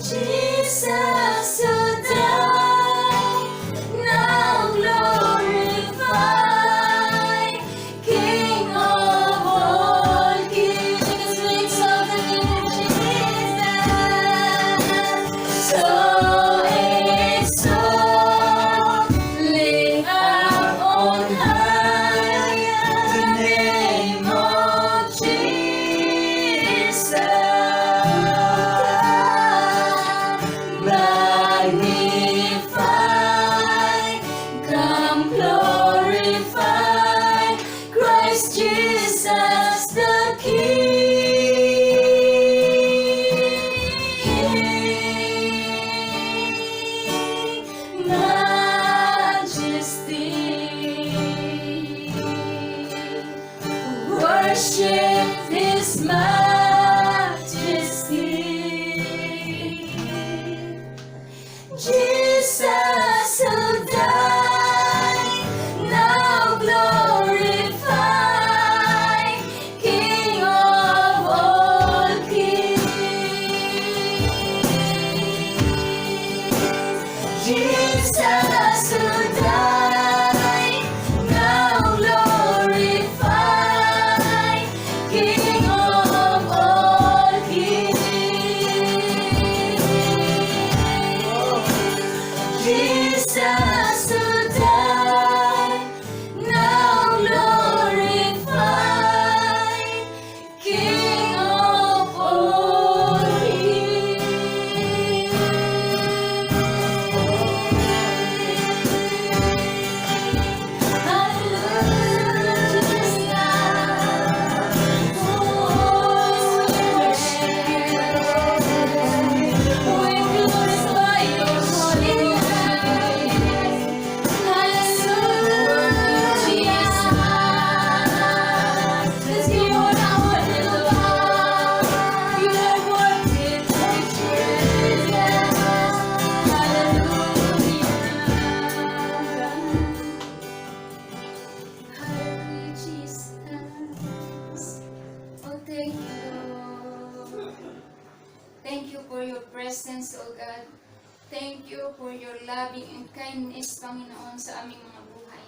Jesus who died, now glorified, King of all kings, we exalt the name of Jesus. So exalt, lift up on high the name of Jesus. Magnify, come glorify Christ Jesus the King. Majesty, worship His majesty. Jesus who died, now glorified, King of all kings. Jesus who died, now glorified, King of all kings. Jesus who died, now glorified, King of all kings. Hallelujah, Jesus. Oh, we worship you. We glorify your holy name. Hallelujah, Jesus. Let's give you our little love. You are worthy to be praised. Hallelujah. Hallelujah, Jesus. Oh, thank you, Lord. Thank you for your presence, O God. Thank you for your loving and kindness, Panginoon, sa aming mga buhay.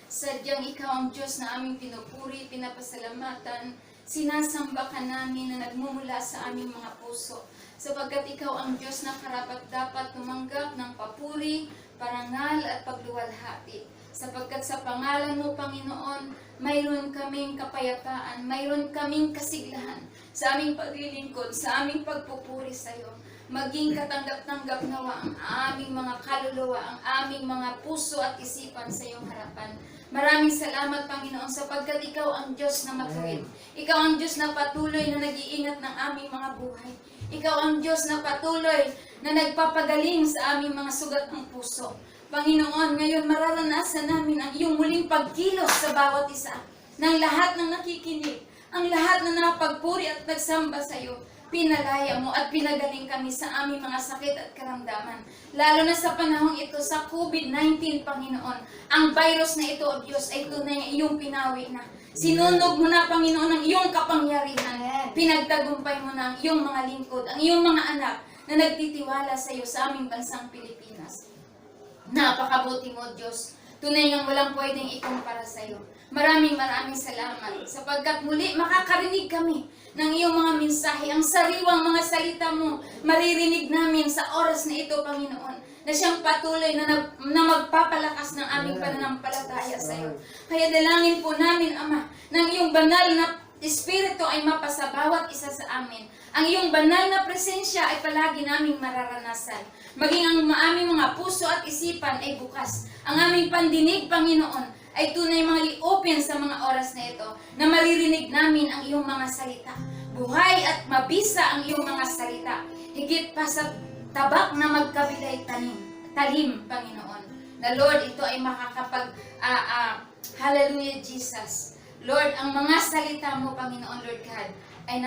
Sadyang Ikaw ang Diyos na aming pinupuri, pinapasalamatan, sinasamba ka namin na nagmumula sa aming mga puso. Sapagkat Ikaw ang Diyos na karapat-dapat tumanggap ng papuri, parangal at pagluwalhati. Sapagkat sa pangalan mo, Panginoon, mayroon kaming kapayapaan, mayroon kaming kasiglahan sa aming paglilingkod, sa aming pagpupuri sa iyo. Maging katanggap-tanggap nawa ang aming mga kaluluwa, ang aming mga puso at isipan sa iyong harapan. Maraming salamat, Panginoon, sapagkat Ikaw ang Diyos na matuwid. Ikaw ang Diyos na patuloy na nag-iingat ng aming mga buhay. Ikaw ang Diyos na patuloy na nagpapagaling sa aming mga sugat ng puso. Panginoon, ngayon mararanasan namin ang iyong muling pagkilos sa bawat isa ng lahat ng nakikinig, ang lahat na napagpuri at nagsamba sa iyo. Pinalaya mo at pinagaling kami sa aming mga sakit at karamdaman. Lalo na sa panahong ito sa COVID-19, Panginoon. Ang virus na ito, O Diyos, ay tunay na iyong pinawi na. Sinunog mo na, Panginoon, ang iyong kapangyarihan. Pinagtagumpay mo na ang iyong mga lingkod, ang iyong mga anak na nagtitiwala sa iyo sa aming bansang Pilipinas. Napakabuti mo, Diyos. Tunay ngang walang pwedeng ikumpara sa iyo. Maraming salamat sapagkat muli makakarinig kami ng iyong mga mensahe. Ang sariwang mga salita mo, maririnig namin sa oras na ito, Panginoon, na siyang patuloy na magpapalakas ng aming pananampalataya sa iyo. Kaya dalangin po namin, Ama, ng iyong banal na Espiritu ay mapasa bawat isa sa amin. Ang iyong banal na presensya ay palagi naming mararanasan. Maging ang aming mga puso at isipan ay bukas. Ang aming pandinig, Panginoon, ay tunay mga i-open sa mga oras na ito na maririnig namin ang iyong mga salita. Buhay at mabisa ang iyong mga salita. Higit pa sa tabak na magkabilay talim, Panginoon. Na Lord, ito ay hallelujah, Jesus. Lord, ang mga salita mo, Panginoon, Lord God, ay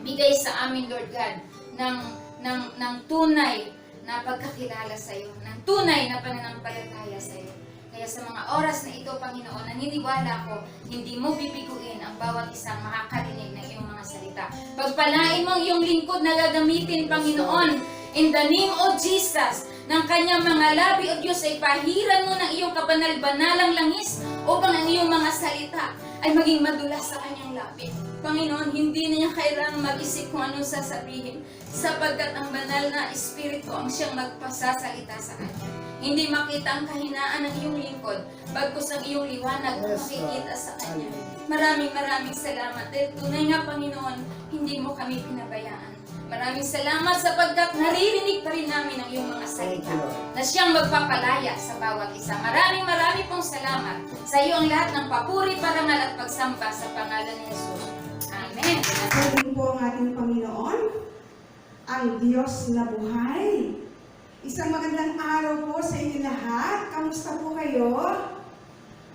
bigay sa amin, Lord God, ng tunay na pagkakilala sa iyo, ng tunay na pananampalataya sa iyo. Kaya sa mga oras na ito, Panginoon, naniniwala ko, hindi mo bibiguin ang bawat isang makakarinig ng iyong mga salita. Pagpalain mo ang iyong lingkod na gagamitin, Panginoon, in the name of Jesus, ng kanyang mga labi, O Diyos, ay pahiran mo ng iyong kabanal-banalang langis upang ang iyong mga salita ay maging madulas sa kanyang labi. Panginoon, hindi na niya kailangang mag-isip kung anong sasabihin sapagkat ang banal na Espiritu ang siyang magpasasalita sa kanya. Hindi makita ang kahinaan ng iyong lingkod, bagkus ang iyong liwanag ang makikita sa kanya. Maraming salamat. Dahil tunay nga, Panginoon, hindi mo kami pinabayaan. Maraming salamat sapagkat naririnig pa rin namin ang iyong mga salita na siyang magpapalaya sa bawat isa. Maraming pong salamat. Sa iyo ang lahat ng papuri, parangal at pagsamba sa pangalan ni Jesus. Amen. Pagpapalin po ang ating Panginoon, ang Diyos na buhay. Isang magandang araw po sa inyo lahat. Kamusta po kayo?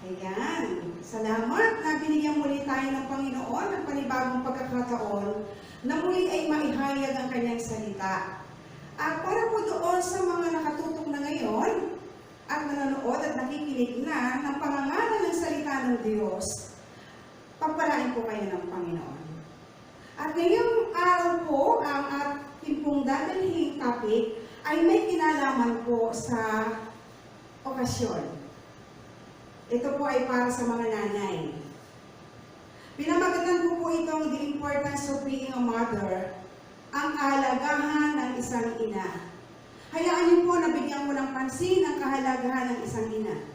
Ayan. Salamat na binigyan muli tayo ng Panginoon ng panibagong pagkakataon na muli ay maihayag ang kanyang salita. At para po doon sa mga nakatutok na ngayon at nanonood at nakikinig na ng pangangaral ng salita ng Diyos, pagpalain po kayo ng Panginoon. At ngayong araw po, ang ating pong dadalhin topic ay may kinalaman po sa okasyon. Ito po ay para sa mga nanay. Pinamagatan ko po itong The Importance of Being a Mother, ang kahalagahan ng isang ina. Hayaan niyo po na bigyan ko ng pansin ang kahalagahan ng isang ina.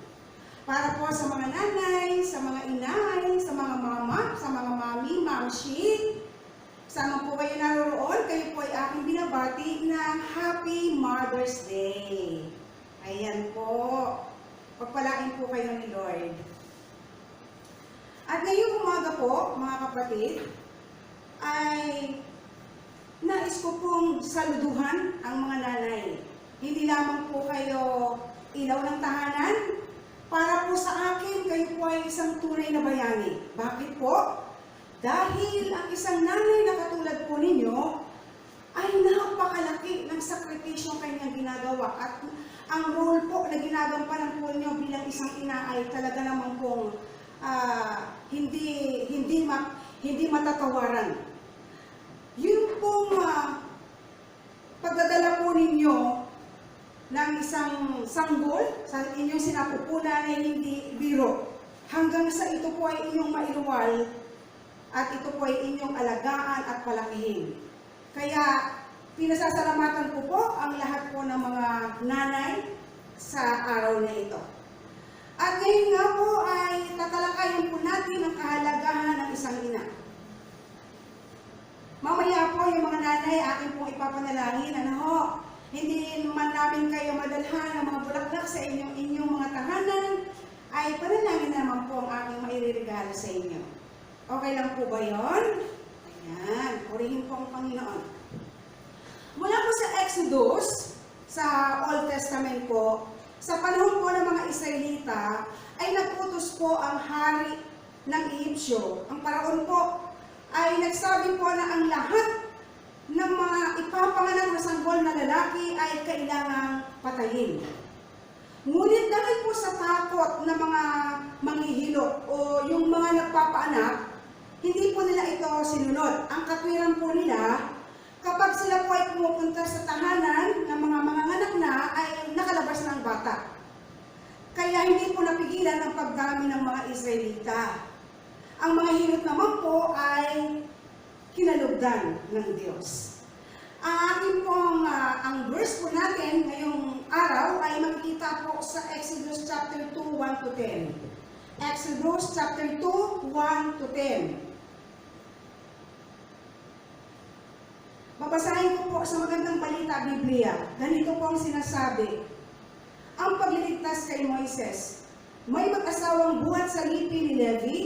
Para po sa mga nanay, sa mga inay, sa mga mama, sa mga mami, mamshi, sama po kayo naroon, kayo po ay aking binabati na Happy Mother's Day. Ayan po. Pagpalain po kayo ni Lord. At ngayong umaga po, mga kapatid, ay nais ko pong saluduhan ang mga nanay. Hindi lamang po kayo ilaw ng tahanan, para po sa akin, kayo po ay isang tunay na bayani. Bakit po? Dahil ang isang nanay na katulad po ninyo ay napakalaki ng sakripisyo kanyang ginagawa at ang role po na ginagampanan po ninyo bilang isang ina ay talaga naman pong hindi matatawaran. Yun pong pagdadala po ninyo ng isang sanggol sa inyong sinapupunan ay hindi biro. Hanggang sa ito po ay inyong mailuwal at ito po ay inyong alagaan at palakihin. Kaya, pinasasalamatan ko po ang lahat po ng mga nanay sa araw na ito. At ngayon nga po ay tatalakayin po natin ang kahalagahan ng isang ina. Mamaya po yung mga nanay akin pong ipapanalangin, hindi man namin kayo madalhan ng mga bulaklak sa inyong mga tahanan, ay panalangin naman po ang aking mairirigalo sa inyo. Okay lang po ba yun? Ayan, purihin po ang Panginoon. Mula po sa Exodus, sa Old Testament po, sa panahon po ng mga Israelita, ay nag-utos po ang hari ng Egyptyo. Ang paraon po ay nagsabi po na ang lahat ng mga ipapanganak na sanggol na lalaki ay kailangang patayin. Ngunit dahil po sa takot ng mga manghihilot o yung mga nagpapaanak, hindi po nila ito sinunod. Ang katwiran po nila, kapag sila po ay pumupunta sa tahanan ng mga manganganak na, ay nakalabas ng bata. Kaya hindi po napigilan ang pagdami ng mga Israelita. Ang mga hilot naman po ay kinalugdan ng Diyos. Ang ating pong, ang verse po natin ngayong araw ay makikita po sa Exodus chapter 2, 1-10. Exodus chapter 2, 1-10. Babasahin ko po sa Magandang Balita Biblia. Ganito po ang sinasabi. Ang pagliligtas kay Moises, may mag-asawang buhat sa lipi ni Levi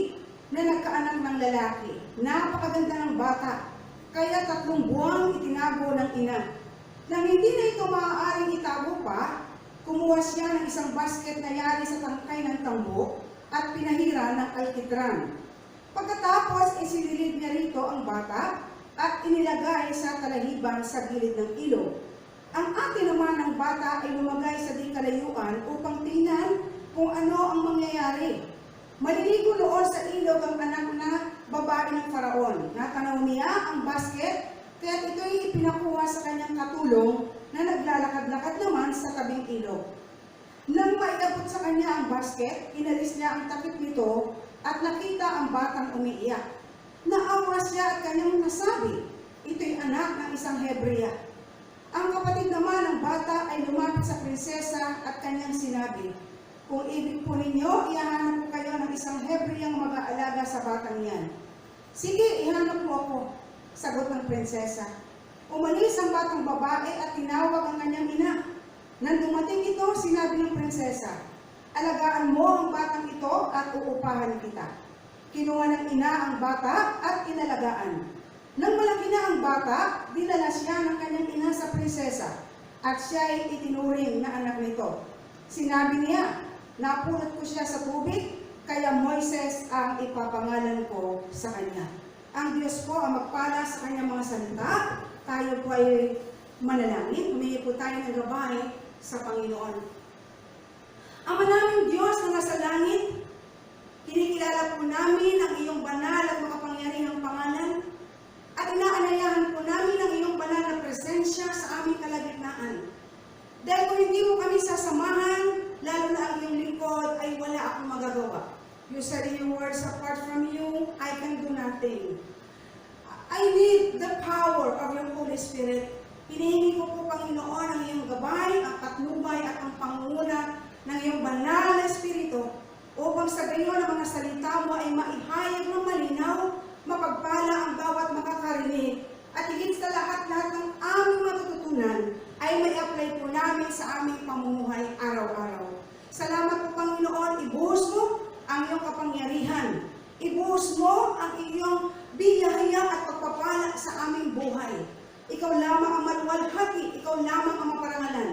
na nagkaanak ng lalaki. Napakaganda ng bata, kaya 3 buwang itinago ng ina. Nang hindi na ito maaaring itago pa, kumuha siya ng isang basket na yari sa tangkay ng tambo at pinahira ng alkitran. Pagkatapos, isinilid niya rito ang bata at inilagay sa talahiban sa gilid ng ilog. Ang ate naman ng bata ay lumagay sa di kalayuan upang tingnan kung ano ang mangyayari. Maliligo noon sa ilog ang anak na babae ng Faraon. Natanaw niya ang basket, kaya ito'y ipinakuha sa kanyang katulong na naglalakad-lakad naman sa tabing ilog. Nang maiabot sa kanya ang basket, inalis niya ang takip nito at nakita ang batang umiiyak. Naawa siya at kanyang nasabi, ito'y anak ng isang Hebrea. Ang kapatid naman ng bata ay lumapit sa prinsesa at kanyang sinabi, kung ibig po ninyo, ihahanap ko kayo ng isang Hebreang mag-aalaga sa batang yan. Sige, ihanap po ako, sagot ng prinsesa. Umalis ang batang babae at tinawag ang kanyang ina. Nang dumating ito, sinabi ng prinsesa, alagaan mo ang batang ito at uupahan kita. Kinuha ng ina ang bata at inalagaan. Nang malaki na ang bata, dinala siya ng kanyang ina sa prinsesa at siya ay itinuring na anak nito. Sinabi niya, napulot ko siya sa tubig, kaya Moises ang ipapangalan ko sa kanya. Ang Diyos po ang magpala sa kanyang mga salita. Tayo po ay manalangin. Humingi po tayo ng gabay sa Panginoon. Ama naming Diyos na nasa langit, kinikilala po namin ang iyong banal at makapangyarihang pangalan at inaanayahan po namin ang iyong banal na presensya sa aming kalagitnaan. Dahil kung hindi mo kami sasamahan, lalo na ang iyong lingkod, ay wala akong magagawa. You said in your words, apart from you, I can do nothing. I need the power of your Holy Spirit. Hinihingi ko po, Panginoon, ang iyong gabay, ang patnubay at ang pangunguna ng iyong banal na Espiritu upang sa gayon ang mga salita mo ay maihayag ng malinaw, mapagpala ang bawat makakarinig at higit sa lahat ng aming matututunan ay may apply po namin sa aming pamumuhay araw-araw. Salamat po, Panginoon, ibuhos mo ang iyong kapangyarihan. Ibuhos mo ang iyong biyaya at pagpapala sa aming buhay. Ikaw lamang ang maluwalhati, ikaw lamang ang maparangalan.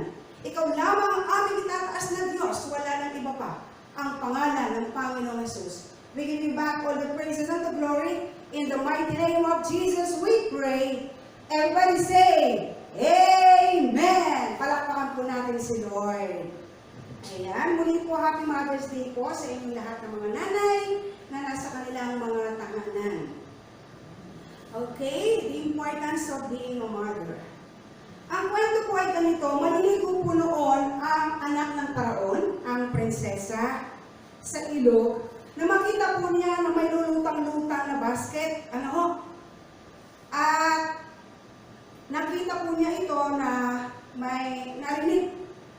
Ikaw lamang ang aming itataas na Diyos, wala nang iba pa. Ang pangalan ng Panginoong Jesus. We give you back all the praises and the glory. In the mighty name of Jesus we pray. Everybody say, Amen! Palakpakan po natin si Lord. Ayan, muli po Happy Mother's Day po sa inyong lahat ng mga nanay na nasa kanilang mga tahanan. Okay, the importance of being a mother. Ang kwento po ay ganito, maliligo po noon ang anak ng Faraon, ang prinsesa, sa ilog, na makita po niya na may lulutang-lutang na basket, at nakita po niya ito na may narinig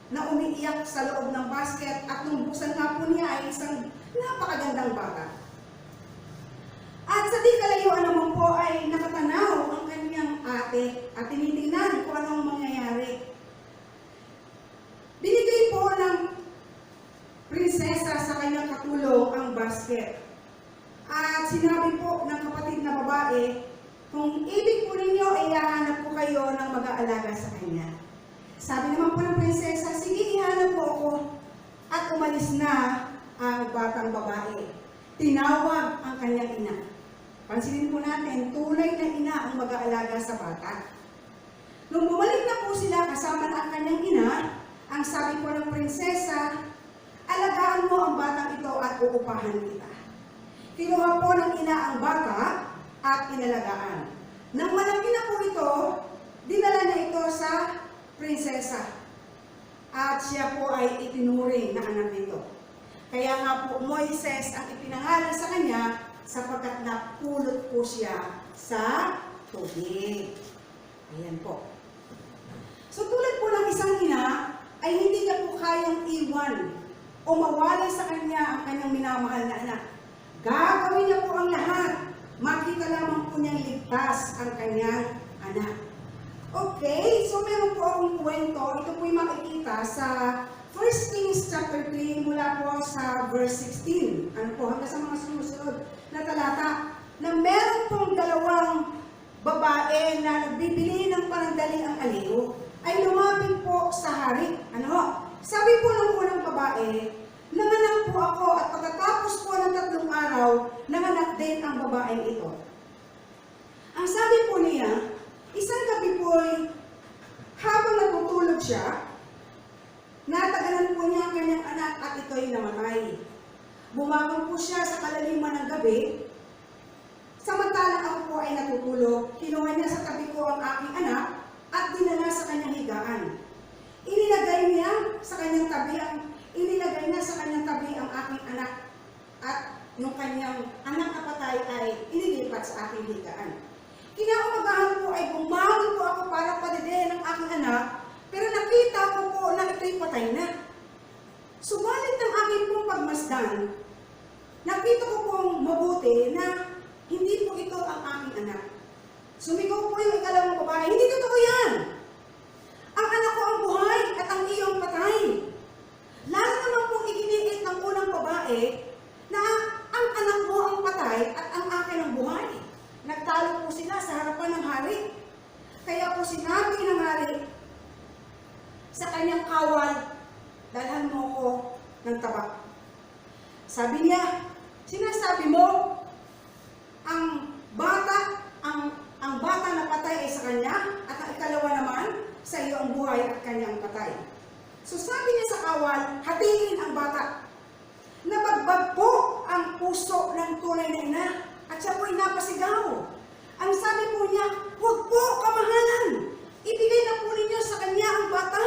na umiiyak sa loob ng basket at nung buksan nga po niya ay isang napakagandang bata. At sa di kalayuan naman po ay nakatanaw ang kanyang ate at tinitingnan kung anong mangyayari. Binigay po ng prinsesa sa kanyang katulong ang basket. At sinabi po ng kapatid na babae, kung ibig po ninyo, ihahanap po kayo ng mag-aalaga sa kanya. Sabi naman po ng prinsesa, sige, ihanap po ako. At umalis na ang batang babae. Tinawag ang kanyang ina. Pansinin po natin, tunay na ina ang mag-aalaga sa bata. Nung bumalik na po sila kasama na ang kanyang ina, ang sabi po ng prinsesa, alagaan mo ang batang ito at uupahan kita. Kinuha po ng ina ang bata at inalagaan. Nang malaki na po ito, dinala na ito sa prinsesa. At siya po ay itinuring na anak nito. Kaya nga po Moises ang ipinangalan sa kanya sapagkat napulot po siya sa tubig. Ayan po. So tulad po ng isang ina, ay hindi niya po kayang iwan o mawalay sa kanya ang kanyang minamahal na anak. Gagawin niya po ang lahat. Makita lamang po niyang ligtas ang kanyang anak. Okay, so meron po akong kwento. Ito po yung makikita sa 1 Kings chapter 3 mula po sa verse 16. Ano po, hanggang sa mga sumusunod na talata, na meron pong dalawang babae na nagbibili ng panandali ang aliw, ay lumapit po sa hari. Sabi po ng unang babae, nanganak po ako at pagkatapos po ng 3 araw, nanganak din ang babaeng ito. Ang sabi po niya, isang gabi po habang natutulog siya, natagalan po niya ang kanyang anak at ito'y namatay. Bumangon po siya sa kalaliman ng gabi. Samantalang ako po ay natutulog, kinuha niya sa tabi ko ang aking anak at dinala sa kanyang higaan. Inilagay niya sa kanyang tabi ang aking anak at yung kanyang anak na patay ay inilipat sa aking higaan. Kinaumagahan po ay bumangon po ako para padidihin ang aking anak, pero nakita ko po na ito'y patay na. Subalit ng aking pong pagmasdan, nakita ko pong mabuti na hindi po ito ang aking anak. Sumigaw po yung ikalawang babae, hindi totoo yan! Ang anak ko ang buhay at ang iyong patay. Lalo naman pong iginiit ng unang babae na ang anak mo ang patay at ang akin ang buhay. Nagtalo po sila sa harapan ng hari. Kaya po sinabi ng hari sa kanyang kawal, dalhan mo ko ng tabak. Sabi niya, sinasabi mo, ang bata na patay ay sa kanya, at ang ikalawa naman, sa iyo ang buhay at kanyang patay. So sabi niya sa kawal, hatiin ang bata. Nabagbag po ang puso ng tunay na ina, at siya po'y napasigaw. Ang sabi po niya, huwag po kamahalan. Ibigay na po ninyo sa kanya ang bata.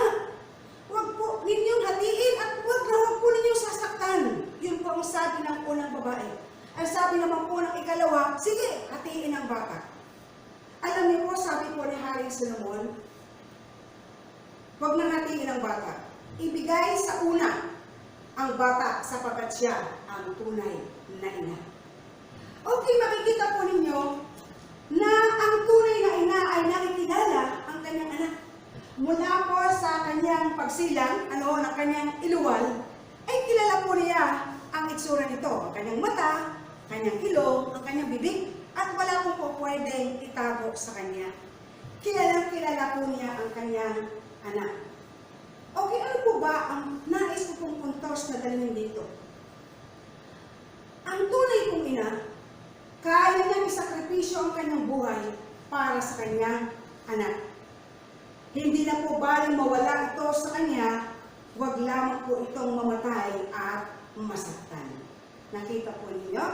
Huwag po ninyong hatiin at huwag po ninyong sasaktan. Yun po ang sabi ng unang babae. Ang sabi naman po ng ikalawa, sige, hatiin ang bata. Alam niyo po, sabi po ni Haring Solomon, huwag nang hatiin ang bata. Ibigay sa una ang bata sapagkat siya ang tunay na ina. Okay, makikita po ninyo na ang tunay na ina ay nakikilala ang kanyang anak. Mula po sa kanyang pagsilang, ng kanyang iluwal, ay kilala po niya ang itsura nito. Ang kanyang mata, kanyang ilong, ang kanyang bibig, at wala po pwedeng itago sa kanya. Kilala po niya ang kanyang anak. Okay, ano po ba ang nais ko pong puntos na dalhin dito? Ang tunay kong ina, kaya niyang isakripisyo ang kanyang buhay para sa kanyang anak. Hindi na po baling mawala ito sa kanya, wag lamang po itong mamatay at masaktan. Nakita po ninyo?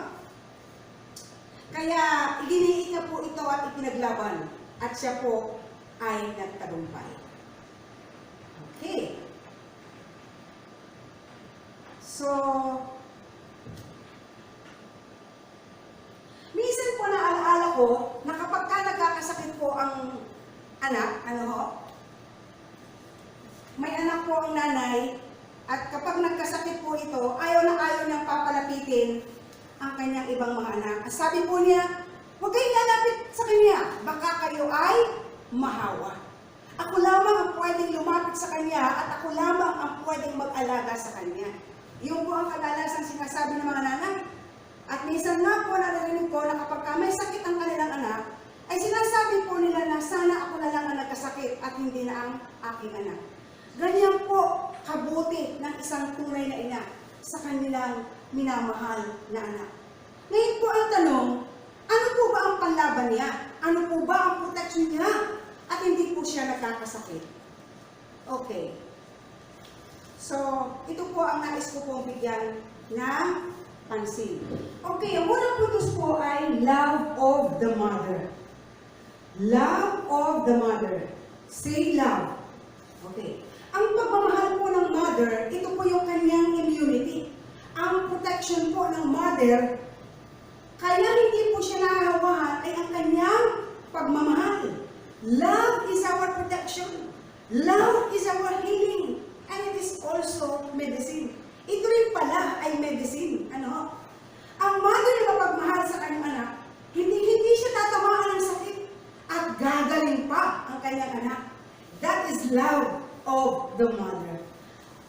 Kaya iginiit niya po ito at ipinaglaban, at siya po ay nagtagumpay. Okay. So, minsan po naalaala ko na kapag ka nagkakasakit po ang anak, may anak po ang nanay, at kapag nagkasakit po ito, ayaw niyang papalapitin ang kanyang ibang mga anak. At sabi po niya, huwag kayong lalapit sa kanya, baka kayo ay mahawa. Ako lamang ang pwedeng lumapit sa kanya at ako lamang ang pwedeng mag-alaga sa kanya. Yun po ang kadalasang sinasabi ng mga nanay. At minsan na po narinig ko na kapag may sakit ang kanilang anak, ay sinasabi po nila na sana ako na lang ang nagkasakit at hindi na ang aking anak. Ganyan po kabuti ng isang tunay na ina sa kanilang minamahal na anak. Ngayon po ang tanong, ano po ba ang panlaban niya? Ano po ba ang protection niya? At hindi po siya nagkakasakit. Okay. So, ito po ang nais ko pong bigyan ng pansin. Okay, ang unang puntos po ay love of the mother. Love of the mother. Say love. Okay. Ang pagmamahal po ng mother, ito po yung kanyang immunity. Ang protection po ng mother, kaya hindi po siya nahahawahan ay ang kanyang pagmamahal. Love is our protection. Love is our healing. And it is also medicine. Ito rin pala ay medicine. Ang mother na mapagmahal sa kanyang anak, hindi siya tatamaan ng sakit at gagaling pa ang kanyang anak. That is love of the mother.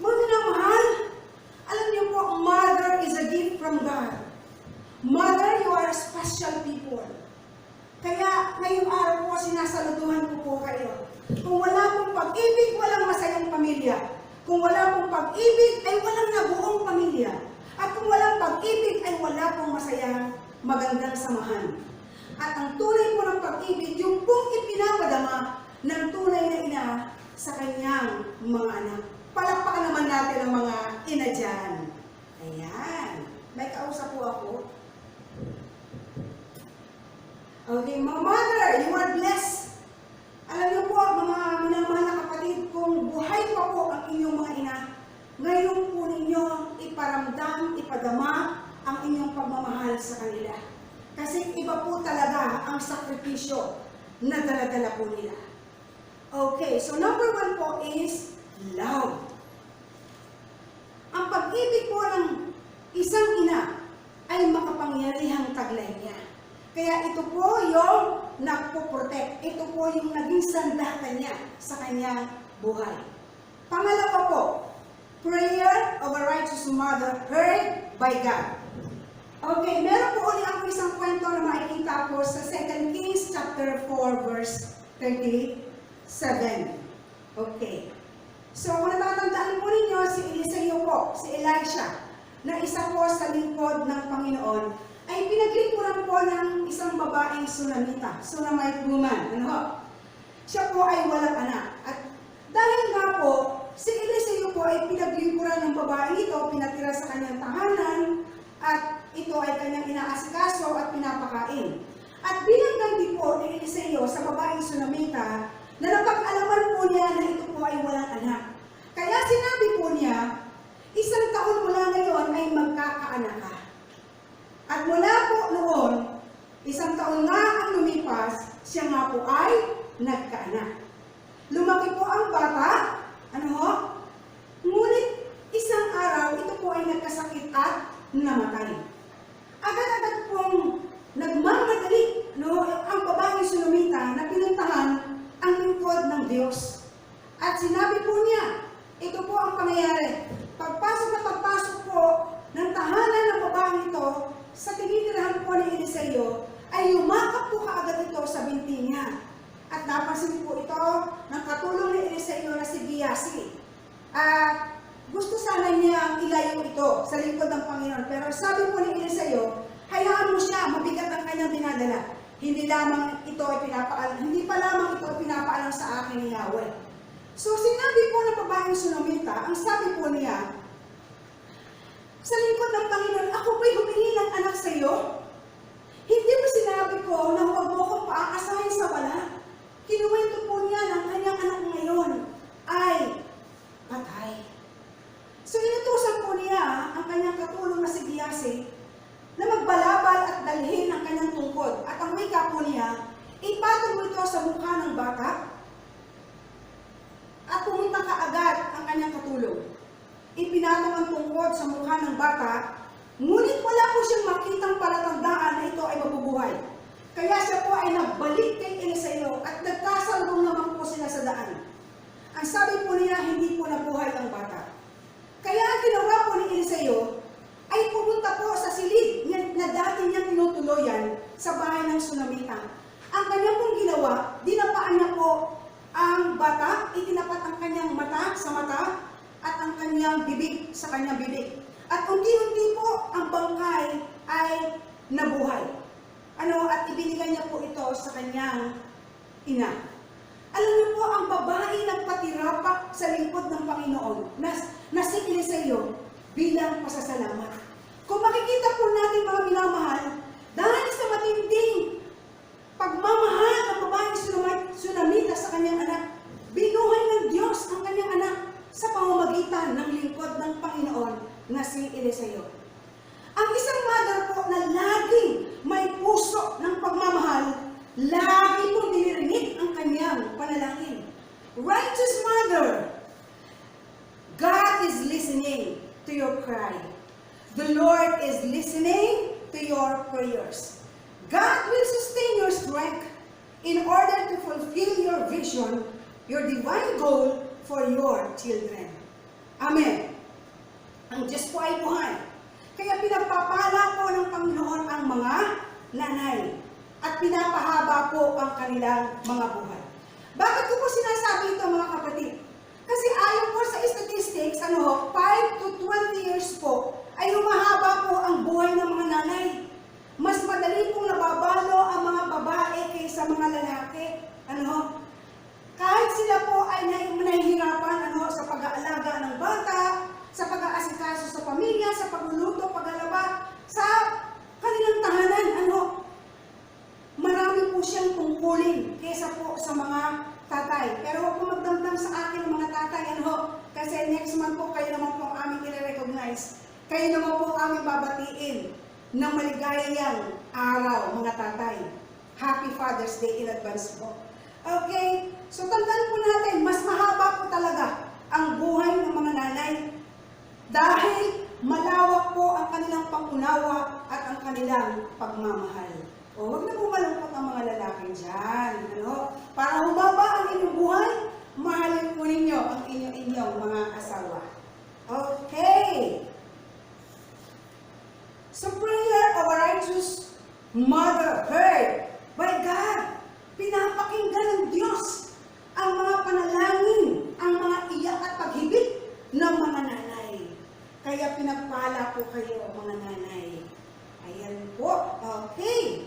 Mga minamahal, alam niyo po, mother is a gift from God. Mother, you are special people. Kaya ngayong araw po, sinasaluduhan ko po kayo. Kung wala pong pag-ibig, walang masayang pamilya. Kung wala pong pag-ibig, ay walang nabuong pamilya. At kung walang pag-ibig, ay wala pong masayang magandang samahan. At ang tunay po ng pag-ibig, yung pong ipinapadama ng tunay na ina sa kanyang mga anak. Palakpakan naman natin ang mga ina dyan. Ayan. May kausap po ako. Okay, mga mother, you are blessed. Alam niyo po, mga minamahal na kapatid, kung buhay pa po ang inyong mga ina, ngayon po ninyo iparamdam, ipadama ang inyong pagmamahal sa kanila. Kasi iba po talaga ang sakripisyo na dala-dala po nila. Okay, so number 1 po is love. Ang pag-ibig po ng isang ina ay makapangyarihang taglay niya. Kaya ito po yung nagpo-protect. Ito po yung naging sandata niya sa kanyang buhay. Pangalawa po, prayer of a righteous mother heard by God. Okay, meron po ulit ako isang kwento na makikita po sa 2 Kings chapter 4 verse 37. Okay. So, kung natatandaan po ninyo, si Eliseo po, si Elisha, na isa po sa lingkod ng Panginoon, ay pinaglingkuran po ng isang babaeng Sunamita, Sunamite woman. Ano? Siya po ay walang anak. At dahil nga po, si Eliseo po ay pinaglingkuran ng babaeng ito, pinatira sa kanyang tahanan, at ito ay kanyang inaasikaso at pinapakain. At bilang ganti po ni Eliseo sa babaeng Sunamita, na napag-alaman po niya na ito po ay walang anak. Kaya sinabi po niya, 1 taon mula ngayon ay magkakaanak ka. At mula po noon, 1 taon nga ang lumipas, siya nga po ay nagkaanak. Lumaki po ang bata, ngunit isang araw, ito po ay nagkasakit at namatay. Agad-agad pong nagmamadali ang babaeng Sunamita na pinuntahan ang lingkod ng Diyos. At sinabi po niya, ito po ang pangyayari. Pagpasok na pagpasok po ng tahanan ng babaeng ito, sa tinitirahan po ni Eliseo, ay yumakap po kaagad ito sa binti niya. At napansin po ito ng katulong ni Eliseo na si Giasi. At gusto sana niya ilayo ito sa lingkod ng Panginoon. Pero sabi po ni Eliseo, hayaan mo siya, mabigat ang kanyang dinadala. Hindi pa lamang ito ay pinapaalam sa akin ni Yahweh. So sinabi po ng babaeng Sunamita, ang sabi po niya, sa lingkod ng Panginoon, ako ba'y humingi ng anak sa iyo? Hindi ba sinabi ko na huwag mo akong paakasahin sa wala? Kinuwento po niya ng kanyang anak ngayon ay patay. So inutusan po niya ang kanyang katulong na si Giasi na magbalabal at dalhin ang kanyang tungkod. At ang wika po niya, ipatong mo ito sa mukha ng bata at pumunta kaagad ang kanyang katulong. Ipinatong ang tungkod sa mukha ng bata, ngunit wala po siyang makitang palatandaan na ito ay mabubuhay. Kaya siya po ay nagbalik kay Eliseo at nagkasalubong naman po sila sa daan. Ang sabi po niya, hindi po nabuhay ang bata. Kaya ang ginawa po ni Eliseo ay pumunta po sa silid na dati niyang tinutuloyan sa bahay ng Sunamita. Ang kanyang pong ginawa, dinapaan niya po ang bata, itinapat ang kanyang mata sa mata at ang kanyang bibig sa kanyang bibig. At unti-unti po ang bangkay ay nabuhay. At ibinigay niya po ito sa kanyang ina. Alam niyo po, ang babae nagpatira pa sa lingkod ng Panginoon na si Eliseo bilang pasasalamat. Kung makikita po natin mga minamahal, dahil sa matinding pagmamahal ng babaeng Sunamita sa kanyang anak, binuhay ng Diyos ang kanyang anak sa pamamagitan ng lingkod ng Panginoon na si Eliseo. Ang isang mother po na laging may puso ng pagmamahal, lagi pong dinirinig ang kanyang panalangin. Righteous mother, God is listening to your cry. The Lord is listening to your prayers. God will sustain your strength in order to fulfill your vision, your divine goal for your children. Amen. Ang Diyos po ay buhay. Kaya pinagpapala po ng Panginoon ang mga nanay at pinapahaba po ang kanilang mga buhay. Bakit ko po sinasabi ito, mga kapatid? Kasi ayon po sa statistics, 5 to 20 years po ay humahaba po ang buhay ng mga nanay. Mas madali pong nababalo ang mga babae kaysa mga lalaki. Kahit sila po ay nahihirapan sa pag-aalaga ng bata, sa pag-aasikaso sa pamilya, sa pagluluto, paglalaba, sa kanilang tahanan, marami po siyang tungkulin kesa po sa mga tatay. Pero huwag po magdamdam sa akin mga tatay, kasi next month po kayo naman po ang aming i-recognize. Kayo naman po ang aming babatiin ng maligayang araw, mga tatay. Happy Father's Day in advance po. Okay, so tandaan po natin, mas mahaba po talaga ang buhay ng mga nanay dahil malawak po ang kanilang pangunawa at ang kanilang pagmamahal. O, huwag na po malungkot ang mga lalaki dyan. Para humaba ang inyong buhay, mahalin po ninyo ang inyong mga asawa. Okay. So prayer of a righteous mother heard by God. Pinapakinggan ng Diyos ang mga panalangin, ang mga iyak at paghibig ng mga nanay. Kaya pinagpala po kayo, mga nanay. Ayan po. Okay.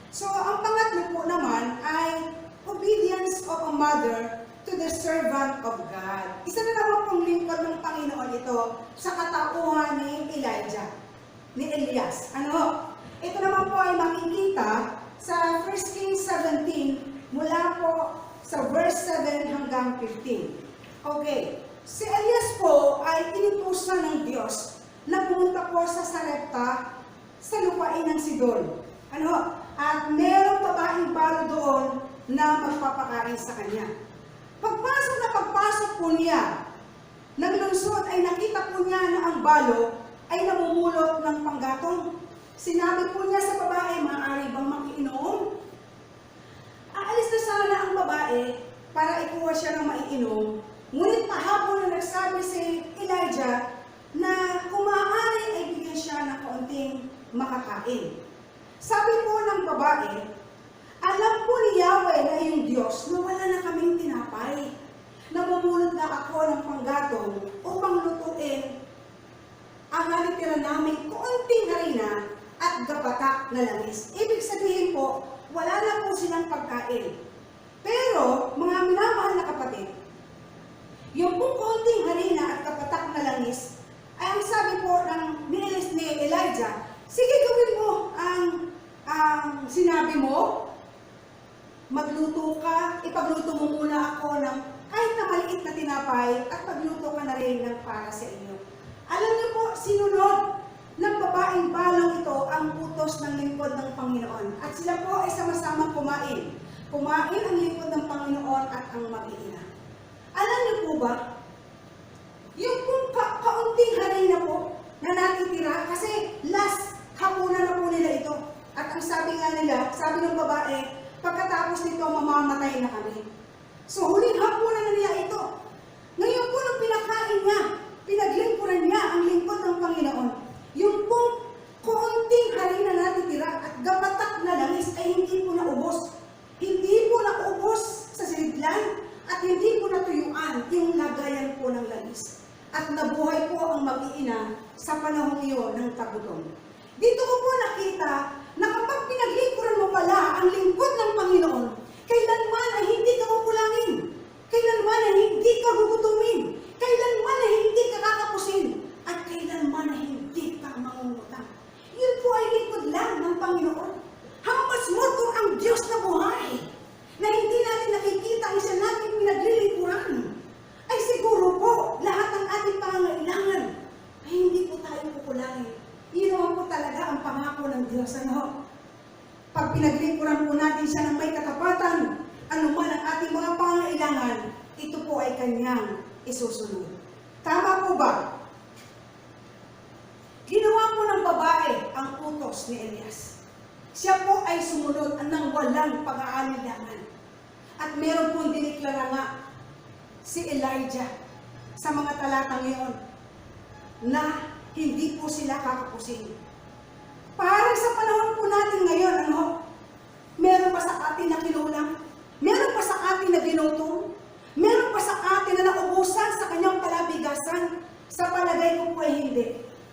So, ang pangatlo po naman ay obedience of a mother to the servant of God. Isa na naman pong lingkod ng Panginoon ito sa katauhan ni Elijah, ni Elias. Ito naman po ay makikita sa 1 Kings 17 mula po sa verse 7 hanggang 15. Okay. Si Elias po ay inutusan ng Diyos na pumunta po sa Sarepta sa lupain ng Sidon. At merong babaeng balo doon na magpapakain sa kanya. Pagpasok po niya ng lungsod ay nakita po niya na ang balo ay namumulot ng panggatong. Sinabi po niya sa babae, maaari bang makiinom? Aalis na sana ang babae para ikuha siya ng maiinom. Ngunit pahapon na nagsabi si Elijah na kung maaari ay bigyan siya ng kaunting makakain. Sabi po ng babae, alam po ni Yahweh na iyong Diyos na wala na kaming tinapay. Namumulot na ako ng panggatong upang lutuin ang nalitira namin kaunting harina at gapatak na langis. Ibig sabihin po, wala na po silang pagkain. Pero, mga minamahal na kapatid, yung pong kaunting harina at gapatak na langis, ay ang sabi po ni Elijah, sige gawin mo ang sinabi mo, magluto ka, ipagluto mo muna ako ng kahit na maliit na tinapay at pagluto ka na rin ng para sa inyo. Alam niyo po, sinunod ng babaeng balong ito ang utos ng lingkod ng Panginoon. At sila po ay sama-sama kumain. Kumain ang lingkod ng Panginoon at ang mag-iina. Alam niyo po ba, yung pong kaunting harina po na natitira, kasi last hapunan na po nila ito. At ang sabi nga nila, sabi ng babae, pagkatapos nito, mamamatay na kami. So, huling hapunan na niya ito. Ngayon po, nung pinakain niya, pinaglingkuran niya ang lingkod ng Panginoon. Yung pong kaunting harina na natitira at gapatak na langis ay hindi po naubos. Hindi po naubos sa silidlan at hindi po natuyuan yung lagayan po ng langis. At nabuhay po ang mag-iina sa panahong iyon ng tagutom. Dito ko po nakita na kapag pinaglingkuran mo pala ang lingkod ng Panginoon, kailanman ay hindi ka kukulangin, kailanman ay hindi ka gugutumin, kailanman ay hindi ka kakapusin, at kailanman ay hindi ka mangungutang. Yun po ay lingkod lang ng Panginoon. How much more kung ang Diyos na buhay, na hindi natin nakikita ang isa natin pinaglilingkuran, ay siguro po lahat ng ating pangangailangan ay hindi po tayo kukulangin. Yun naman po talaga ang pangako ng Diyos. Pag pinaglingkuran po natin siya ng may katapatan, anuman ang ating mga pangangailangan, ito po ay kanyang isusunod. Tama po ba? Ginawa po ng babae ang utos ni Elias. Siya po ay sumunod ng walang pag-aalinlangan. At meron pong diniklara nga si Elijah sa mga talatang iyon na hindi po sila kakapusin. Parang sa panahon po natin ngayon, meron pa sa atin na kinulang, meron pa sa atin na ginutom, meron pa sa atin na naubusan sa kanyang palabigasan. Sa palagay ko po ay hindi.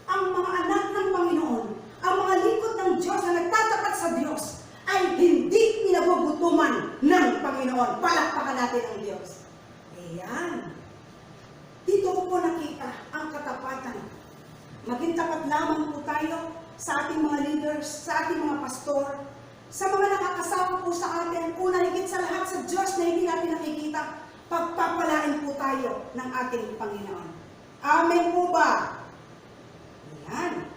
Ang mga anak ng Panginoon, ang mga lingkod ng Diyos na nagtatapat sa Diyos, ay hindi pinagugutuman ng Panginoon. Palakpakan natin ang Diyos. katapatan. Maging tapat lamang po tayo sa ating mga leaders, sa ating mga pastor, sa mga nakakasama po sa atin, una higit sa lahat sa Diyos na hindi natin nakikita, pagpapalain po tayo ng ating Panginoon. Amen po ba? Yan.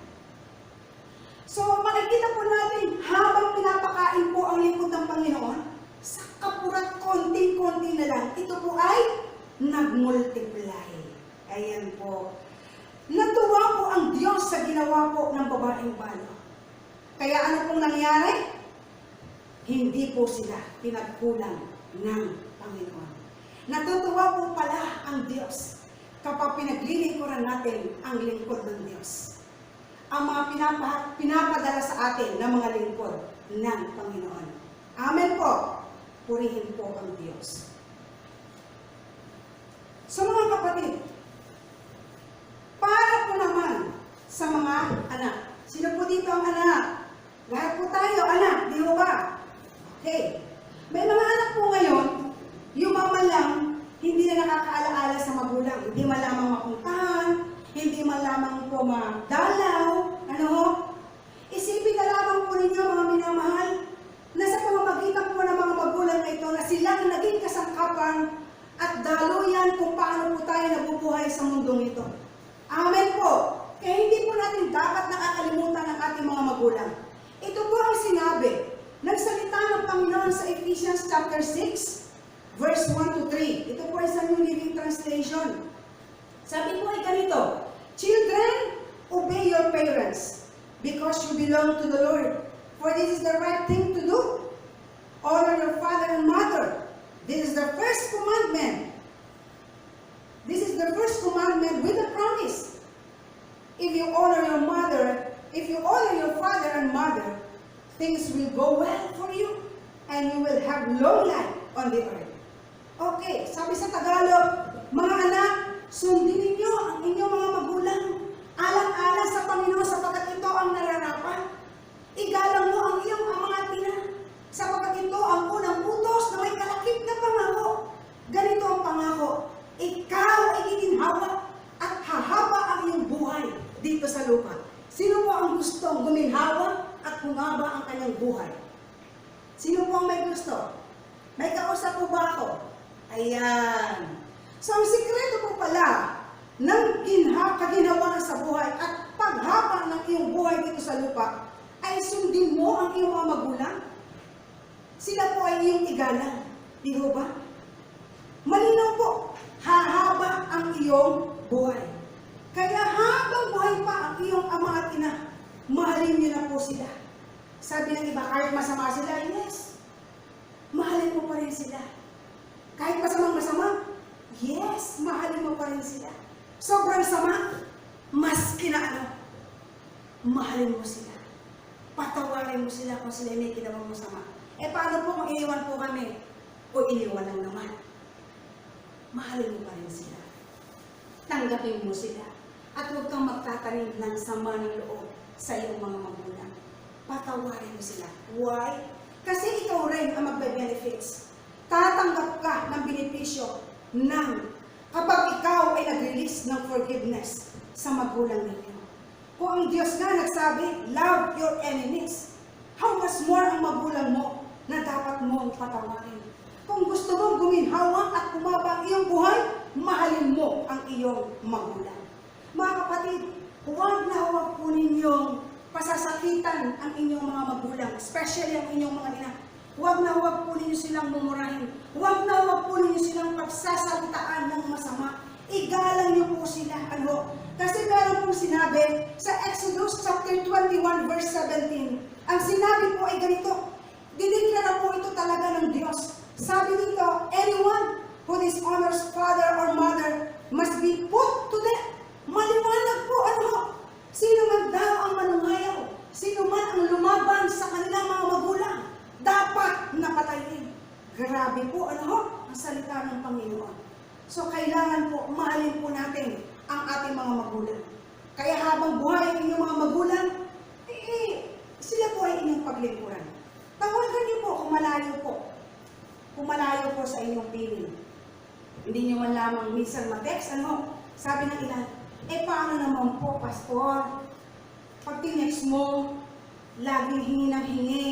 So, makikita po natin, habang pinapakain po ang lingkod ng Panginoon, sa kapurat konting-konti na lang, ito po ay nag-multiply. Ayan po. Natuwa po ang Diyos sa ginawa po ng babaeng balo. Kaya ano pong nangyari? Hindi po sila pinagkulang ng Panginoon. Natutuwa po pala ang Diyos kapag pinaglilingkuran natin ang lingkod ng Diyos. Ang mga pinapadala sa atin ng mga lingkod ng Panginoon. Amen po. Purihin po ang Diyos. So mga kapatid, para po naman sa mga anak. Sino po dito ang anak? Lahat po tayo, anak, di ba? Okay. May mga anak po ngayon, yumaman lang, hindi na nakakaalaala sa magulang. Hindi man lamang mapuntahan, hindi man lamang po madalaw, ano? Isipin na lamang po ninyo, mga minamahal, na sa pamamagitan po ng mga magulang na ito, na sila ang naging kasangkapan at daluyan kung paano po tayo nabubuhay sa mundong ito. Amen po. Kaya hindi po natin dapat nakakalimutan ang ating mga magulang. Ito po ang sinabi, nagsalita ng Panginoon sa Ephesians chapter 6, verse 1 to 3. Ito po ay sa New Living Translation. Sabi po ay ganito, Children, obey your parents, because you belong to the Lord. For this is the right thing to do. Honor your father and mother. This is the first commandment. This is the first commandment with a promise. If you honor your father and mother, things will go well for you, and you will have long life on the earth. Okay, sabi sa Tagalog, mga anak, sundin ninyo ang inyong mga magulang. Alang-alang sa Panginoon sapagkat ito ang nararapat. Igalang mo ang iyong ama at ina, sapagkat ito ang unang utos na may kalakip na pangako. Ganito ang pangako, ikaw ay iginhawa at hahaba ang iyong buhay dito sa lupa. Sino po ang gustong guminhawa at humaba ang kanyang buhay? Sino po ang may gusto? May kausap po ba ako? Ayan. So ang sikreto po pala ng kaginawa sa buhay at paghaba ng iyong buhay dito sa lupa ay sundin mo ang iyong mga magulang. Sila po ay iyong igalang. Di ba? Malinaw po, hahaba ang iyong buhay. Kaya habang buhay pa ang iyong ama at ina, mahalin niyo na po sila. Sabi ng iba, kahit masama sila, yes. Mahalin mo pa rin sila. Kahit masamang-masama, yes, mahalin mo pa rin sila. Sobrang sama, mas kinaano, mahalin mo sila. Patawarin mo sila kung sila may ginawang masama. Eh paano po kung iniwan po kami? O iniwan lang naman? Mahalin mo pa rin sila. Tanggapin mo sila. At huwag kang magtatanim ng sama ng loob sa iyong mga magulang. Patawarin mo sila. Why? Kasi ikaw rin ang magbe-benefits. Tatanggap ka ng benepisyo kapag ikaw ay nag-release ng forgiveness sa magulang ninyo. Kung ang Diyos nga nagsabi, love your enemies, how much more ang magulang mo na dapat mong patawarin. Kung gusto mong guminhawa at kumaba ang iyong buhay, mahalin mo ang iyong magulang. Mga kapatid, huwag na huwag po ninyong pasasakitan ang inyong mga magulang, especially ang inyong mga ina. Huwag na huwag po ninyo silang mumurahin. Huwag na huwag po ninyo silang pagsasalitaan ng masama. Igalang niyo po sila. Ano? Kasi meron pong sinabi sa Exodus chapter 21 verse 17. Ang sinabi po ay ganito. Dideklara po ito talaga ng Diyos. Sabi dito, anyone who dishonors father or mother must be put to death. Maliwanag po, ano? Sino man daw ang manungayaw, sino man ang lumaban sa kanilang mga magulang, dapat napatayin. Grabe po, ano? Ang salita ng Panginoon. So, kailangan po, mahalin po natin ang ating mga magulang. Kaya habang buhay ang inyong mga magulang, sila po ay inyong paglingkuran. Tawagan niyo po kung malayo po. Kung malayo po sa inyong piling. Hindi niyo man lamang minsan ma-text, ano? Sabi ng ilan, Eh paano naman po, Pastor? Pag tinext mo, laging hingi ng hingi.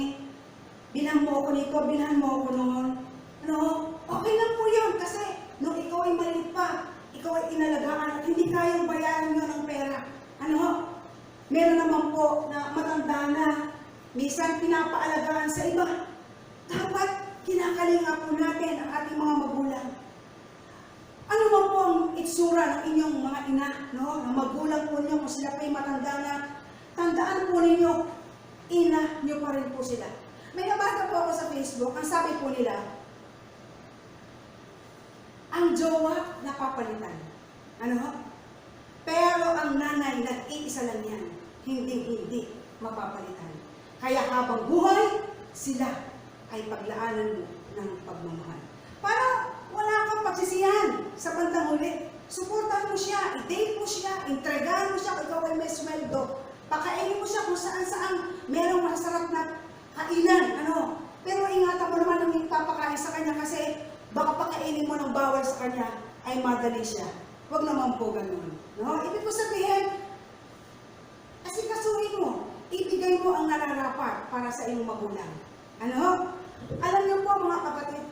Bilhan mo ako nito, bilhan mo ako noon. Ano? Okay lang po yun kasi nung ikaw ay maliit pa, ikaw ay inalagaan at hindi kayang bayaran nyo ng pera. Ano? Meron naman po na matanda na, minsan pinapaalagaan sa iba. Dapat kinakalinga po natin ang ating mga magulang. Ano man po ang itsura ng inyong mga ina, no? Ng magulang po ninyo, kung sila pa'y matanda na, tandaan po ninyo, ina nyo pa rin po sila. May nabasa po ako sa Facebook, ang sabi po nila, ang jowa napapalitan. Ano? Pero ang nanay, nag-iisa lang yan. Hindi mapapalitan. Kaya habang buhay, sila ay paglaanan mo ng pagmamahal. Para wala kang pagsisihan sa bandang huli. Suportahan mo siya, i-date mo siya, entregahan mo siya kung ikaw ay may sweldo. Pakainin mo siya kung saan-saan merong masarap na kainan. Ano? Pero ingatan mo naman ng ipapakain sa kanya kasi baka pakainin mo ng bawal sa kanya ay madali siya. Huwag naman po ganun. No? Ibig ko sabihin, asikasuhin mo, ibigay mo ang nararapat para sa iyong magulang. Ano? Alam niyo po mga kapatid,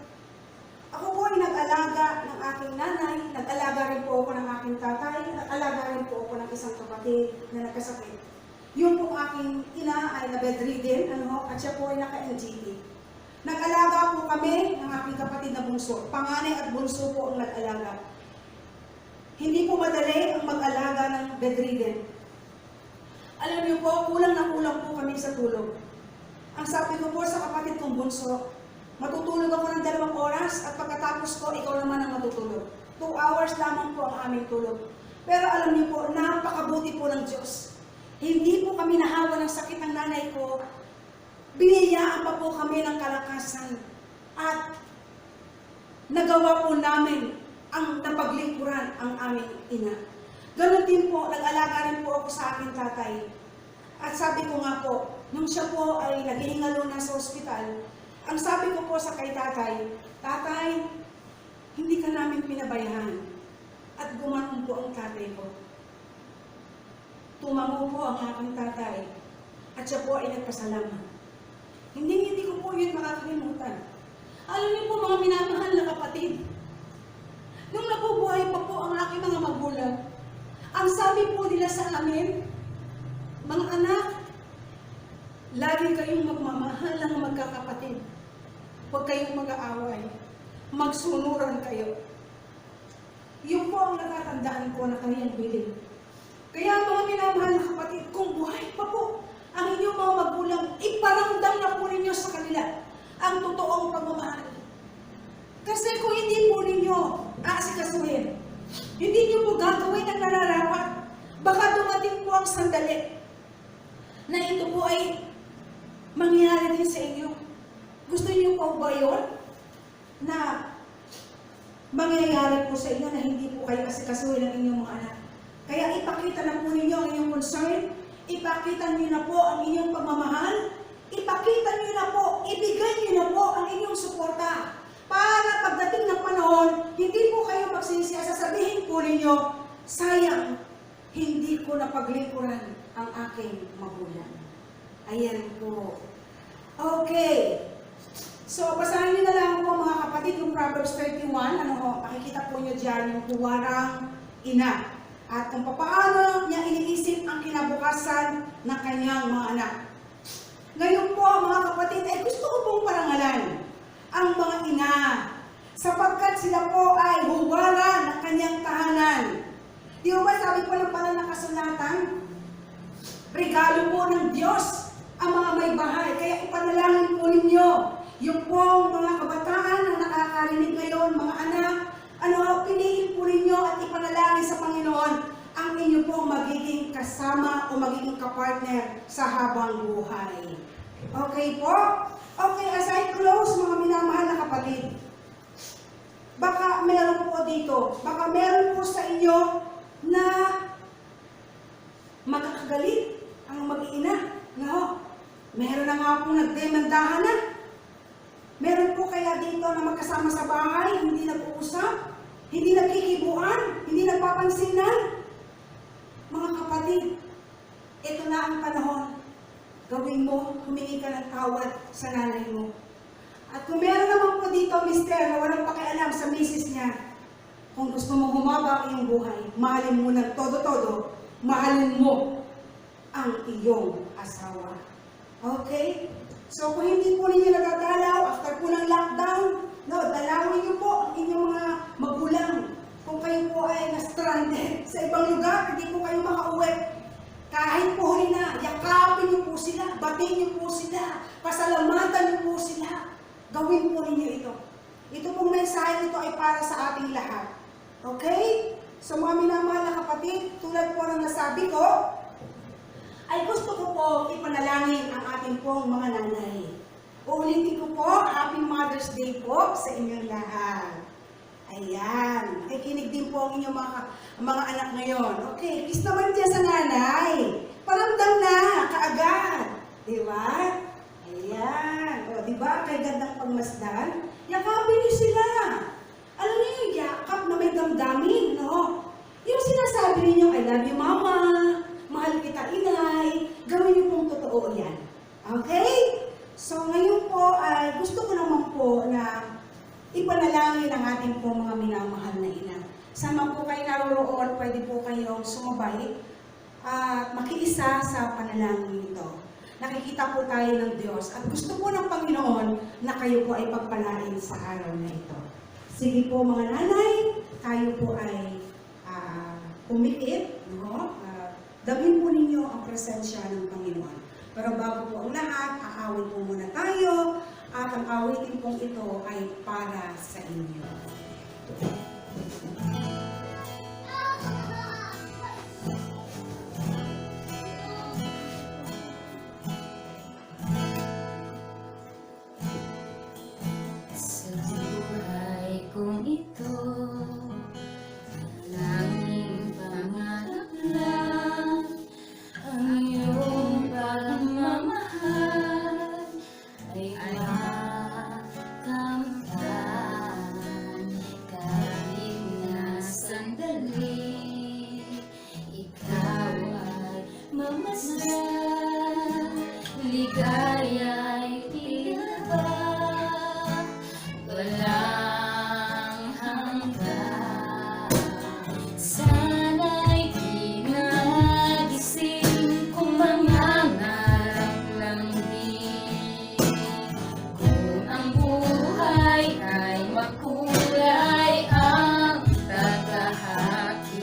ako po ay nag-alaga ng aking nanay, nag-alaga rin po ako ng aking tatay, nag-alaga rin po ako ng isang kapatid na nagkasakit. Yung po aking ina ay na-bedridden, at siya po ay naka-NGT. Nag-alaga po kami ng aking kapatid na bunso. Panganay at bunso po ang nag-alaga. Hindi po madali ang mag-alaga ng bedridden. Alam niyo po, kulang na kulang po kami sa tulog. Ang sabi ko po sa kapatid kong bunso, matutulog ako ng 2 oras at pagkatapos ko, ikaw naman ang matutulog. 2 hours lamang po ang aming tulog. Pero alam niyo po, napakabuti po ng Diyos. Hindi po kami nahawa ng sakit ng nanay ko. Biniyaan pa po kami ng kalakasan. At nagawa po namin ang napaglingkuran ang aming ina. Ganon din po, nag-alaga rin po ako sa aking tatay. At sabi ko nga po, nung siya po ay naghihingalo na sa ospital, ang sabi ko po sa kay tatay, Tatay, hindi ka namin pinabayaan. At gumanon po ang tatay ko. Tumango po ang aking tatay. At siya po ay nagpasalamat. Hindi ko po yun makakalimutan. Alam niyo po mga minamahal na kapatid, nung nabubuhay pa po ang aking mga magulang, ang sabi po nila sa amin, mga anak, lagi kayong magmamahal ng magkakapatid. Huwag kayong mag-aaway. Magsunuran kayo. Yun po ang natatandaan ko na kaniyang bilin. Kaya mga minamahal na kapatid, kung buhay pa po ang inyong mga magulang, iparamdam na po ninyo sa kanila ang totoong pagmamahal. Kasi kung hindi po ninyo aasikasuhin, hindi niyo po gagawin ang nararapat, baka dumating po ang sandali na ito po ay mangyari din sa inyo. Gusto niyo po ba yun? Na mangyayari po sa inyo na hindi po kayo asikasuhin ng inyong mga anak. Kaya ipakita na po ninyo ang inyong concern, ipakita niyo na po ang inyong pagmamahal, ipakita niyo na po, ibigay niyo na po ang inyong suporta. Para pagdating ng panahon, hindi po kayo magsisisiya, sasabihin po ninyo, sayang, hindi ko napaglingkuran ang aking magulang. Ayan po. Okay. So, basahin niyo na lang po mga kapatid yung Proverbs 31. Makikita po niyo dyan yung huwarang ina. At kung paano niya iniisip ang kinabukasan ng kanyang mga anak. Ngayon po mga kapatid, ay gusto ko pong parangalan ang mga ina, sapagkat sila po ay huwaran ng kanyang tahanan. Di ba sabi po ng pala ng kasulatan, regalo po ng Diyos ang mga may bahay. Kaya ipanalangin po ninyo yung pong mga kabataan na nakakarinig ngayon, mga anak, piliin po ninyo at ipanalangin sa Panginoon ang inyo pong magiging kasama o magiging kapartner sa habang buhay. Okay po? Okay, as I close, mga minamahal na kapatid, baka meron po dito, baka meron po sa inyo na magkakagalit ang mag-iina. No? Meron na nga pong nagdemandahan na. Meron po kaya dito na magkasama sa bahay, hindi nag-uusap, hindi nagkikibuan, hindi nagpapansinan. Mga kapatid, ito na ang panahon. Gawin mo, humingi ka ng tawad sa nanay mo. At kung meron naman po dito, mister, na walang pakialam sa misis niya, kung gusto mo humaba ang iyong buhay, mahalin mo ng todo-todo, mahalin mo ang iyong asawa. Okay? So kung hindi po ninyo nagdadalaw, after po ng lockdown, no, dalawin niyo po ang inyong mga magulang. Kung kayo po ay na-stranded sa ibang lugar, hindi po kayo makauwi. Kahit po huli na, yakapin niyo po sila, batiin niyo po sila, pasalamatan niyo po sila. Gawin po ninyo ito. Ito pong mensahe nito ay para sa ating lahat. Okay? So mga minamahal na kapatid, tulad po ng nasabi ko, ay gusto ko po ipanalangin ang ating pong mga nanay. Uulitin ko po, Happy Mother's Day po sa inyong lahat. Ayan, nakikinig din po ang inyong mga anak ngayon. Okay, kiss naman dyan sa nanay. Paramdam na, kaagad. Diba? Ayan. O, diba, kay gandang pagmasdan, yakapin niyo sila. Alam niyo yung yakap na may damdamin, no? Yung sinasabi ninyo, I love you, mama. Mahal kita, inay. Gawin niyo pong totoo yan. Okay? So, ngayon po, ay gusto ko naman po na ipanalangin ang ating po mga minamahal na ina. Sama po kayo naroon, pwede po kayong sumabay at makiisa sa panalangin ito. Nakikita po tayo ng Diyos at gusto po ng Panginoon na kayo po ay pagpalain sa araw na ito. Sige po mga nanay, tayo po ay pumikit, no? Gawin po ninyo ang presensya ng Panginoon. Pero bago po ang lahat, aawit po muna tayo. At ang awitin pong ito ay para sa inyo. Sa buhay kong ito, langing pangarap lang ang iyong pagmamahal ay makamtan kahit na sandali. Ikaw ay mamasdan, ligaya'y tila ba walang hanggan. Sana'y di nagising kung mangangarap lang din. Kung ang buhay ay makulay, ang tagahaki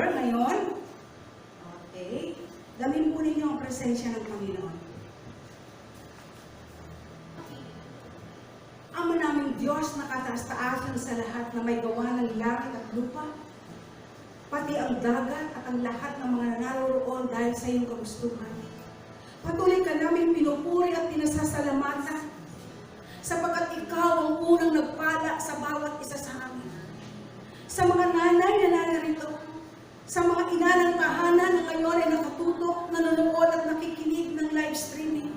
Lord, ngayon, okay, damin po ninyo ang presensya ng Panginoon. Ama naming Diyos na kataas-taasan sa lahat na may gawa ng langit at lupa, pati ang dagat at ang lahat ng mga naroroon dahil sa iyong kagustuhan. Patuloy ka namin pinupuri at pinasasalamatan sapagkat ikaw ang unang nagpala sa bawat isa sa amin. Sa mga nanay na narito, sa mga ina ng tahanan na ngayon ay nakatutok, nanonood at nakikinig ng live streaming,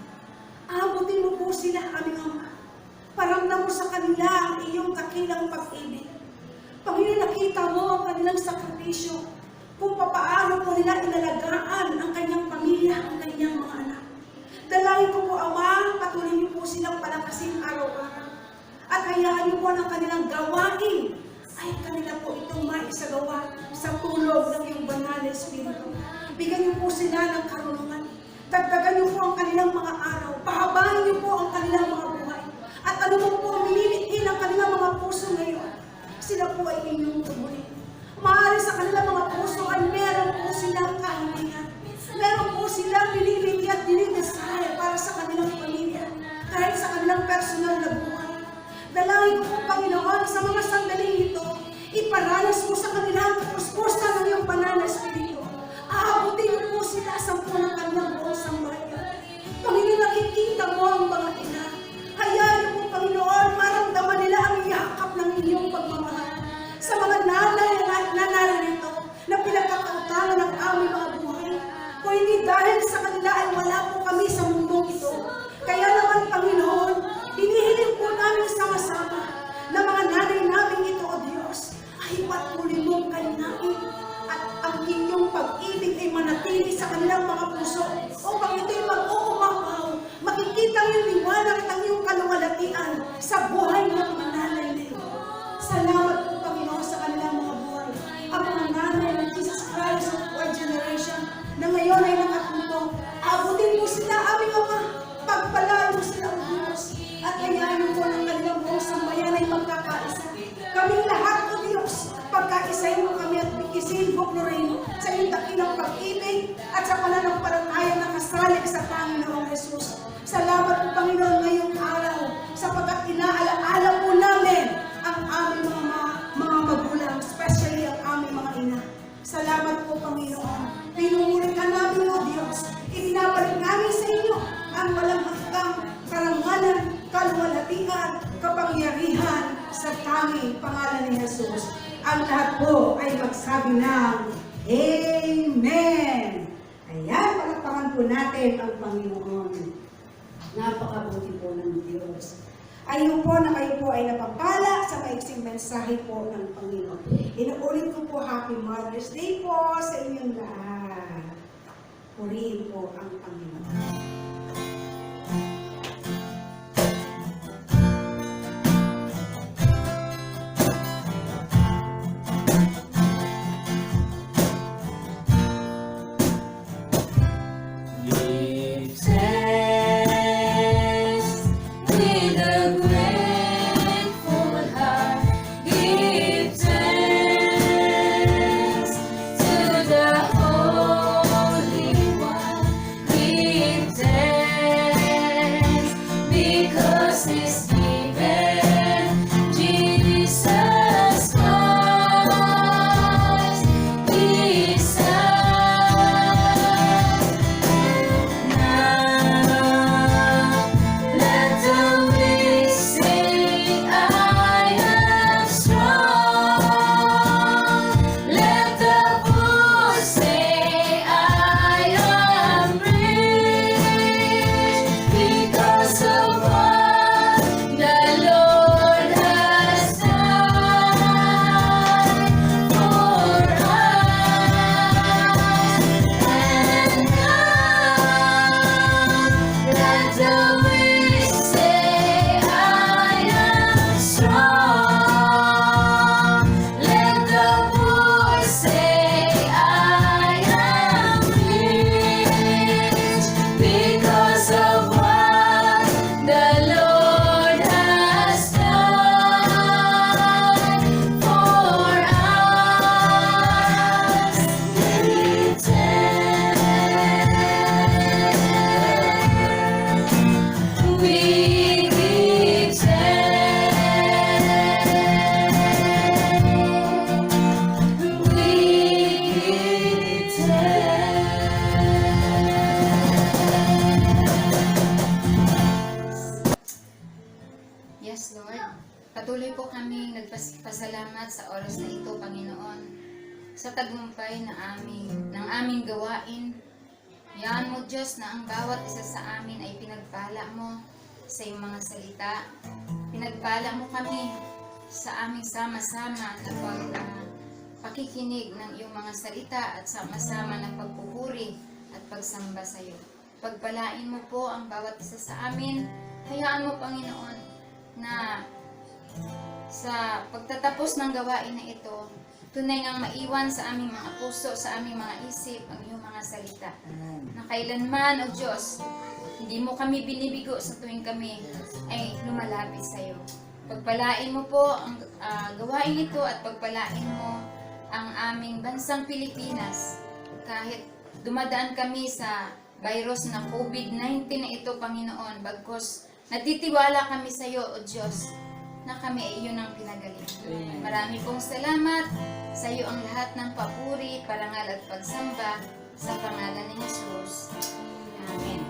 abutin mo po sila, aming Ama. Paramdam mo sa kanila ang iyong dakilang pag-ibig. Panginoon, nakita mo ang kanilang sakripisyo kung papaano po nila inalagaan ang kanyang pamilya, ang kanyang mga anak. Dalangin ko po, Ama, patuloy niyo po silang palakasin araw-araw. At hayaan niyo po ng kanilang gawain ay kanila po itong maisagawa sa tulog ng iyong banal na Espiritu. Bigyan niyo po sila ng karunungan. Dagdagan niyo po ang kanilang mga araw. Pahabain niyo po ang kanilang mga buhay. At ano mo po minilitin ang kanilang mga puso ngayon, sila po ay inyong tubunin. Maaari sa kanilang mga puso ay meron po silang kahilingan. Meron po silang binibigay at dinidesire para sa kanilang pamilya, kahit sa kanilang personal na buhay. Dalangin ko po, Panginoon, sa mga sandaling ito, iparanas mo sa kanilang puspusan ng iyong banal na Espiritu. Aabutin niyo po sila sa ng kanilang buong sambayan. Panginoon, nakikita mo ang mga ina. Hayaan niyo po, Panginoon, maramdaman nila ang yakap ng inyong pagmamahal. Sa mga nanay na narito, na pinagkakautangan ng aming mga buhay, kung hindi dahil sa kanila ay wala po kami sa mundong ito. Kaya naman, Panginoon, hinihiling po namin sama-sama na mga nanay namin ito, O Diyos, ay patuloy mong kalinain at ang inyong pag-ibig ay manatili sa kanilang mga puso upang ito'y mag-uumapaw, makikita yung liwanag at ang iyong kaluwalhatian sa buhay ng mga nanay na ito. Salamat po, Panginoon, sa kanilang mga buhay. Ang mga nanay ng Jesus Christ of our generation na ngayon ay nakatuto, abutin mo sila, aming Ama, pagpalaan mo sila, O Diyos, at hayaan mo po ng kanilang buong sambayan ay magkakaisa. Kaming lahat, O Diyos, pagkaisahin mo kami at bikisin, buklurin sa iyong dakilang pag-ibig at sa pananampalataya na kasalig sa Panginoong Jesus. Salamat po, Panginoon, ngayong araw sapagkat inaalaala po namin ang aming mga magulang, especially ang aming mga ina. Salamat po, Panginoon. Pinumuri ka namin, O Diyos. Ibinabalik namin sa inyo ang walang hanggang karangalan, kaluwalhatian, kapangyarihan sa tanging pangalan ni Jesus. Ang lahat po ay magsabi ng Amen. Ayan, palakpakan po natin ang Panginoon. Napakabuti po ng Diyos. Ayun po na kayo po ay napapala sa maiksing mensahe po ng Panginoon. Inuulit ko po, Happy Mother's Day po sa inyong lahat. Purihin po ang Panginoon. Is given Jesus Christ. sa tagumpay ng aming gawain. Yan mo, Diyos, na ang bawat isa sa amin ay pinagpala mo sa iyong mga salita. Pinagpala mo kami sa aming sama-sama na pakikinig ng iyong mga salita at sama-sama na pagpupuri at pagsamba sa iyo. Pagpalain mo po ang bawat isa sa amin. Hayaan mo, Panginoon, na sa pagtatapos ng gawain na ito, tunay ngang maiwan sa aming mga puso, sa aming mga isip, ang iyong mga salita. Na kailanman, O Diyos, hindi mo kami binibigo sa tuwing kami ay lumalapit sa iyo. Pagpalain mo po ang gawain ito at pagpalain mo ang aming bansang Pilipinas. Kahit dumadaan kami sa virus na COVID-19 na ito, Panginoon, bagkos natitiwala kami sa iyo, O Diyos, na kami ay iyon ang pinagaling. Marami pong salamat sa iyo ang lahat ng papuri, parangal at pagsamba sa pangalan ni Jesus. Amen.